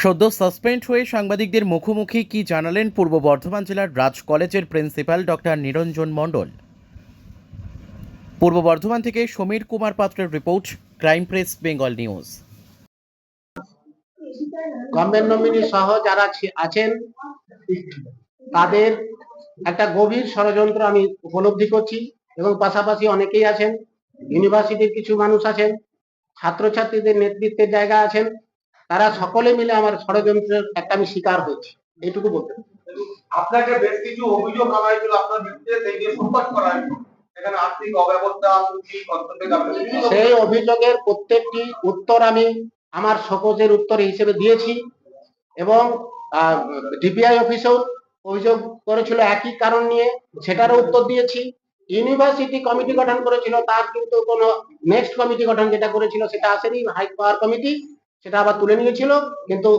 সদ্য সাসপেন্ড হয়ে সাংবাদিকদের মুখোমুখি কি জানালেন পূর্ব বর্ধমান জেলার রাজ কলেজের প্রিন্সিপাল ডক্টর নিরঞ্জন মণ্ডল। পূর্ব বর্ধমান থেকে সমীর কুমার পাত্রের report, crime press Bengal news. Government nominee সহ যারা আছেন তাদের একটা গভীর ষড়যন্ত্র আমি উপলব্ধি করছি এবং পাশাপাশি অনেকেই আছেন, ইউনিভার্সিটির কিছু মানুষ আছেন, ছাত্রছাত্রীদের নেতৃত্বের জায়গা আছেন, তারা সকলে মিলে আমার ষড়যন্ত্রের একটা আমি শিকার হয়েছি, এইটুকু বলতে। আপনাকে বেশ কিছু অভিযোগ আনা হয়েছিল আপনার বিরুদ্ধে, সেই নিয়ে সংবাদ করা হয়েছিল, এখানে আর্থিক অব্যবস্থা সেই অভিযোগের প্রত্যেকটি উত্তর আমি আমার শোকজের উত্তর হিসেবে দিয়েছি এবং ডিপিআই অফিসেও অভিযোগ করেছিল একই কারণ নিয়ে, সেটারও উত্তর দিয়েছি। ইউনিভার্সিটি কমিটি গঠন করেছিল, তার কিন্তু কোনো নেক্সট কমিটি গঠন যেটা করেছিল সেটা আসেনি, হাই পাওয়ার কমিটি সেটা আবার তুলে নিয়েছিল, কিন্তু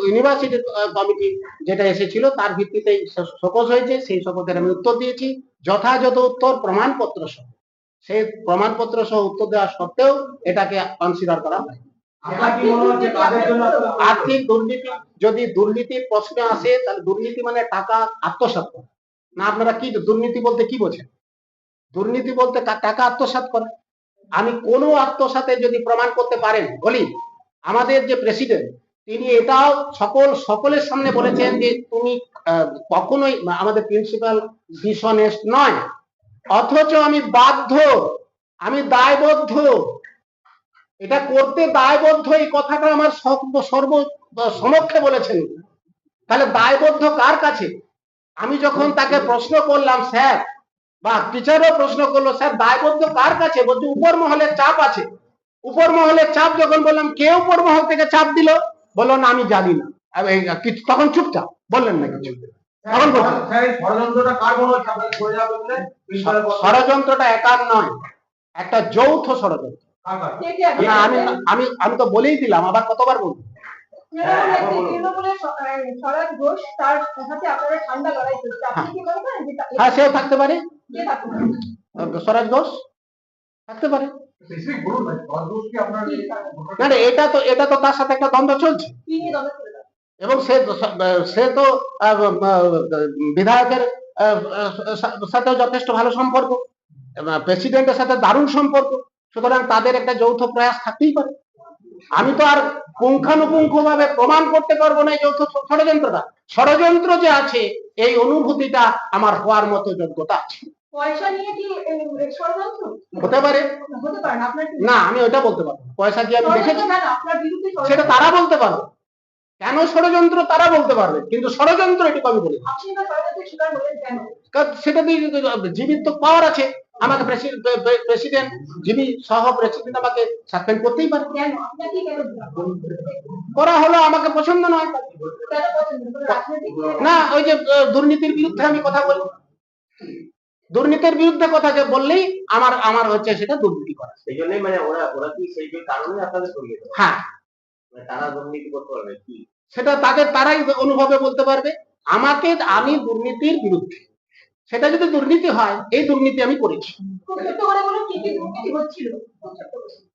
ইউনিভার্সিটি কমিটি যেটা এসেছিল তার ভিত্তিতে শোকজ হয়েছে, সেই শোকজের আমি উত্তর দিয়েছি যথাযথ উত্তর প্রমাণপত্র সহ। সেই প্রমাণপত্র সহ উত্তর দেওয়া সত্ত্বেও এটাকে কনসিডার করা হয়। আর্থিক দুর্নীতি, যদি দুর্নীতির প্রশ্ন আসে তাহলে দুর্নীতি মানে টাকা আত্মসাৎ করা না। আপনারা কি দুর্নীতি বলতে কি বোঝেন? দুর্নীতি বলতে টাকা আত্মসাৎ করা। আমি কোনো আত্মসাতে যদি প্রমাণ করতে পারেন, বলি আমাদের যে প্রেসিডেন্ট তিনি এটাও সকলের সামনে বলেছেন যে তুমি কখনোই আমাদের প্রিন্সিপাল ডিসঅনেস্ট নয়, অথচ আমি বাধ্য, আমি দায়বদ্ধ, এটা করতে দায়বদ্ধ, এই কথাটা আমার সমক্ষে বলেছেন। তাহলে দায়বদ্ধ কার কাছে? আমি যখন তাকে প্রশ্ন করলাম স্যার, বা টিচারও প্রশ্ন করলো স্যার দায়বদ্ধ কার কাছে, বলছে উপর মহলের চাপ আছে। উপর মহলের চাপ যখন বললাম কে উপর মহল থেকে চাপ দিল, বললো না আমি জানি না, তখন চুপচাপ, বললেন না কিছু। ষড়যন্ত্রটা একার নয়, একটা যৌথ ষড়যন্ত্র। আমি আমি তো বলেই দিলাম, আবার কতবার বলবো? হ্যাঁ, সেও থাকতে পারে, স্বরাজ ঘোষ থাকতে পারে। না, এটা তো তার সাথে একটা দ্বন্দ্ব চলছে এবং সে তো বিধায়কের সাথে যথেষ্ট ভালো সম্পর্ক, প্রেসিডেন্টের সাথে দারুণ সম্পর্ক, সুতরাং তাদের একটা যৌথ প্রয়াস থাকতেই পারে। আমি তো আর পুঙ্খানুপুঙ্খ ভাবে প্রমাণ করতে পারবো না এই যৌথ ষড়যন্ত্রটা। ষড়যন্ত্র যে আছে এই অনুভূতিটা আমার হওয়ার মতো যোগ্যতা আছে। পয়সা নিয়ে কি ষড়যন্ত্র হতে পারে? না, আমি ওটা বলতে পারবো। পয়সা কি আমি দেখেছি সেটা তারা বলতে পারবে, কেন ষড়যন্ত্র তারা বলতে পারবে, কিন্তু ষড়যন্ত্র এটুকু আমি বলি। সেটা জীবিত তো পাওয়ার আছে, আমাকে প্রেসিডেন্ট যিনি সহ প্রেসিডেন্ট আমাকে সাসপেন্ড করতেই পারে। করা হলো আমাকে পছন্দ নয় না, ওই যে দুর্নীতির বিরুদ্ধে আমি কথা বলি, দুর্নীতির বিরুদ্ধে কথা বললেই আমার হচ্ছে সেটা দুর্নীতি করা। সেই জন্যই মানে ওরা কি সেই কারণে আপনাদের সরিয়ে দেয়? হ্যাঁ, তারা দুর্নীতি করতে পারবে কি সেটা তারাই অনুভবে বলতে পারবে। আমি দুর্নীতির বিরুদ্ধে, সেটা যদি দুর্নীতি হয়, এই দুর্নীতি আমি করেছি।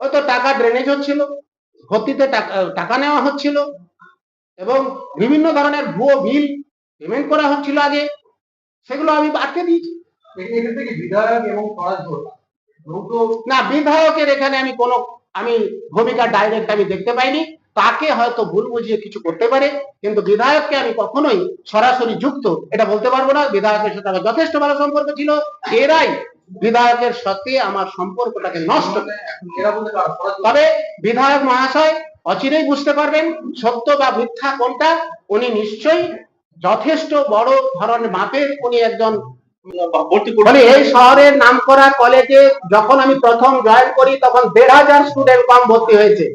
ওই তো টাকা ড্রেনেজ হচ্ছিল, ভর্তিতে টাকা নেওয়া হচ্ছিল এবং বিভিন্ন ধরনের ভুয়ো বিল পেমেন্ট করা হচ্ছিল আগে, সেগুলো আমি আটকে দিয়েছি। না, বিধায়কের এখানে আমি ভূমিকা ডাইরেক্ট আমি দেখতে পাইনি। তাকে হয়তো ভুল বুঝিয়ে কিছু করতে পারে, কিন্তু বিধায়ককে আমি কখনোই সরাসরি যুক্ত এটা বলতে পারবো না। বিধায়কের সাথে আমার যথেষ্ট ভালো সম্পর্ক ছিল, এরাই বিধায়কের সাথে আমার সম্পর্কটাকে নষ্ট করে। তবে বিধায়ক মহাশয় অচিরেই বুঝতে পারবেন সত্য বা মিথ্যা কোনটা। উনি নিশ্চয়ই যথেষ্ট বড় ধরনের মাপের উনি একজন। এই শহরের নামকরা কলেজে যখন আমি প্রথম জয়েন করি তখন ১,৫০০ স্টুডেন্ট কম ভর্তি হয়েছে।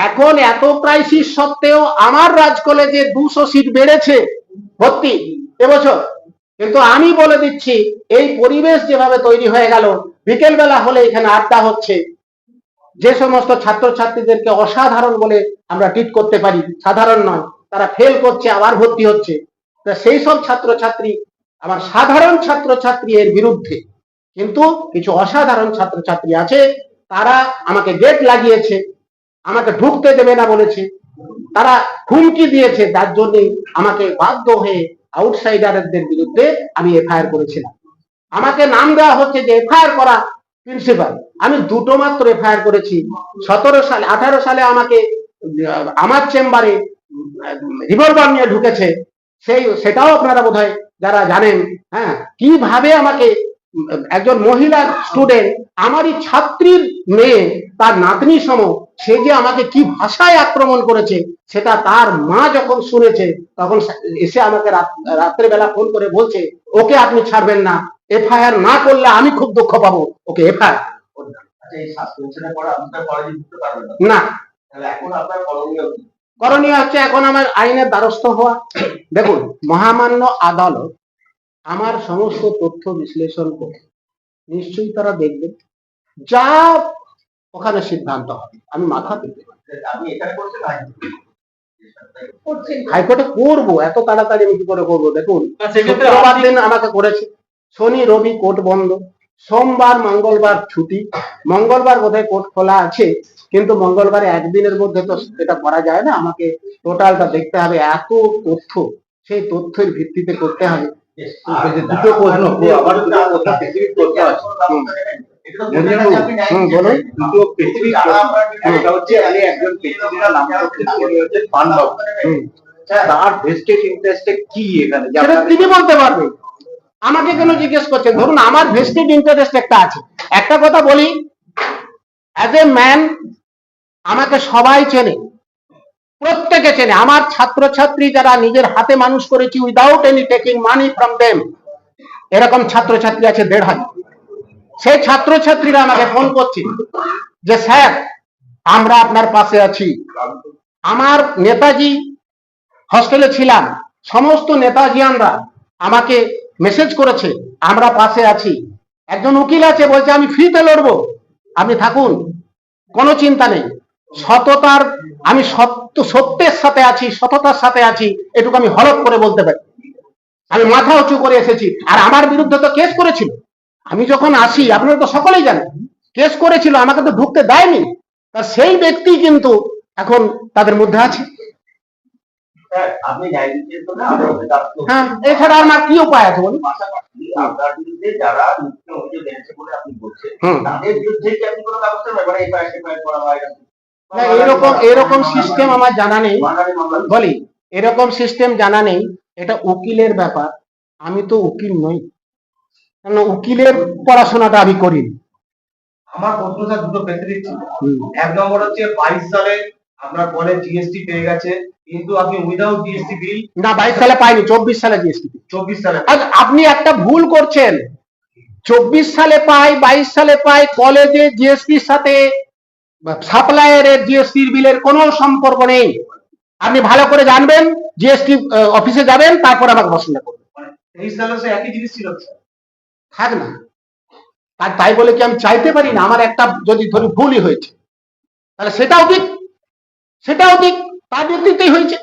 এখন এত ক্রাইসিস সত্ত্বেও আমার রাজ কলেজে ২০০ সিট বেড়েছে ভর্তি এবছর। কিন্তু আমি বলে দিচ্ছি, এই পরিবেশ যেভাবে তৈরি হয়ে গেল, বিকেল বেলা হলে এখানে আড্ডা হচ্ছে, যে সমস্ত ছাত্রছাত্রীদেরকে অসাধারণ বলে আমরা ট্রিট করতে পারি, সাধারণ নয়, তারা ফেল করছে আবার ভর্তি হচ্ছে। সেই সব ছাত্রছাত্রী আমার সাধারণ ছাত্রছাত্রী এর বিরুদ্ধে, কিন্তু কিছু অসাধারণ ছাত্রছাত্রী আছে, তারা আমাকে গেট লাগিয়েছে, আমাকে ঢুকতে দেবে না বলেছে, তারা হুমকি দিয়েছে, যার জন্য আমাকে বাধ্য হয়ে আউটসাইডারদের বিরুদ্ধে আমি এফআইআর করেছিলাম। আমাকে নাম দেওয়া হচ্ছে যে এফআইআর করা প্রিন্সিপাল। আমি দুটো মাত্র এফআইআর করেছি। 18 সালে আমাকে আমার চেম্বারে রিভলভার নিয়ে ঢুকেছে, সেটাও আপনারা বোধহয় যারা জানেন। হ্যাঁ, কিভাবে আমাকে একজন মহিলা স্টুডেন্ট, আমারই ছাত্রীর মেয়ে, তার নাতনি সম, সে যে আমাকে কি ভাষায় আক্রমণ করেছে সেটা তার মা যখন শুনেছে, তখন এসে আমাকে রাত্রে বেলা ফোন করে বলছে, ওকে আপনি ছাড়বেন না, এফআইআর না করলে আমি খুব দুঃখ পাবো, ওকে এফআইআর না। করণীয় হচ্ছে এখন আমার আইনের দ্বারস্থ হওয়া। দেখুন, মহামান্য আদালত আমার সমস্ত তথ্য বিশ্লেষণ করে নিশ্চয়ই তারা দেখবেন, যা ওখানে সিদ্ধান্ত হবে আমি মাথা দিতে পারি। হাইকোর্টে করবো, এত তাড়াতাড়ি আমি কি করে করবো? দেখুন, শুক্রবার দিন আমাকে করেছে, শনি রবি কোর্ট বন্ধ, সোমবার মঙ্গলবার ছুটি, মঙ্গলবার বোধহয় কোর্ট খোলা আছে, কিন্তু মঙ্গলবারে একদিনের মধ্যে তো এটা করা যায় না, আমাকে টোটালটা দেখতে হবে। এত তথ্য, সেই তথ্যের ভিত্তিতে করতে হবে। দুটো তিনি বলতে পারবেন, আমাকে কেন জিজ্ঞেস করছেন? ধরুন আমার ভেস্টেড ইন্টারেস্ট একটা আছে। একটা কথা বলি, অ্যাজ এ ম্যান আমাকে সবাই চেনে, প্রত্যেকে চেনে। আমার ছাত্রছাত্রী যারা নিজের হাতে মানুষ করেছি without any taking money from them, এরকম ছাত্রছাত্রী আছে 1,500। সেই ছাত্রছাত্রীরা আমাকে ফোন করছে যে স্যার আমরা আপনার পাশে আছি। আমার নেতাজি হস্টেলে ছিলাম, সমস্ত নেতাজিয়ানরা আমাকে মেসেজ করেছে আমরা পাশে আছি। একজন উকিল আছে, বলছে আমি ফ্রিতে লড়বো, আপনি থাকুন, কোনো চিন্তা নেই। সততার, আমি সত্যের সাথে আছি, সততার সাথে আছি, এটুকু আমি হলফ করে বলতে পারি। আমি মাথা উঁচু করে এসেছি। আর আমার বিরুদ্ধে তো কেস করেছিল, আমি যখন আসি আপনারা তো সকলেই জানেন, কেস করেছিল, আমাকে তো ঢুকতে দেয়নি। তা সেই ব্যক্তি কিন্তু এখন তাদের মধ্যে আছে। হ্যাঁ, এছাড়া আমার কি উপায় আছে বলুন? এরকম সিস্টেম আমার জানা নেই, বলি এরকম সিস্টেম জানা নেই। এটা উকিলের ব্যাপার, আমি তো উকিল নই, কারণ উকিলের পড়াশোনাটা আমি করিনি। আমার প্রশ্নটা দুটো ফেসিলিটি ছিল। এক নম্বর হচ্ছে 22 সালে আপনার বলে জিএসটি পেয়ে গেছে, কিন্তু আপনি উইদাউট জিএসটি বিল। না, 22 সালে পাইনি, 24 সালে জিএসটি। 24 সালে আপনি একটা ভুল করছেন। 24 সালে পাই, 22 সালে পাই, কলেজে জিএসটির সাথে সাপ্লায়ারের জিএসটির বিলের কোনো সম্পর্ক নেই। আপনি ভালো করে জানবেন, জিএসটি অফিসে যাবেন, তারপর আমাকে পছন্দ করবেন। 23 সালে সে একই জিনিস ছিল, থাক না। আর তাই বলে কি আমি চাইতে পারি না আমার একটা যদি ধরি ভুলই হয়েছে, তাহলে সেটাও ঠিক, তার ভিত্তিতেই হয়েছে।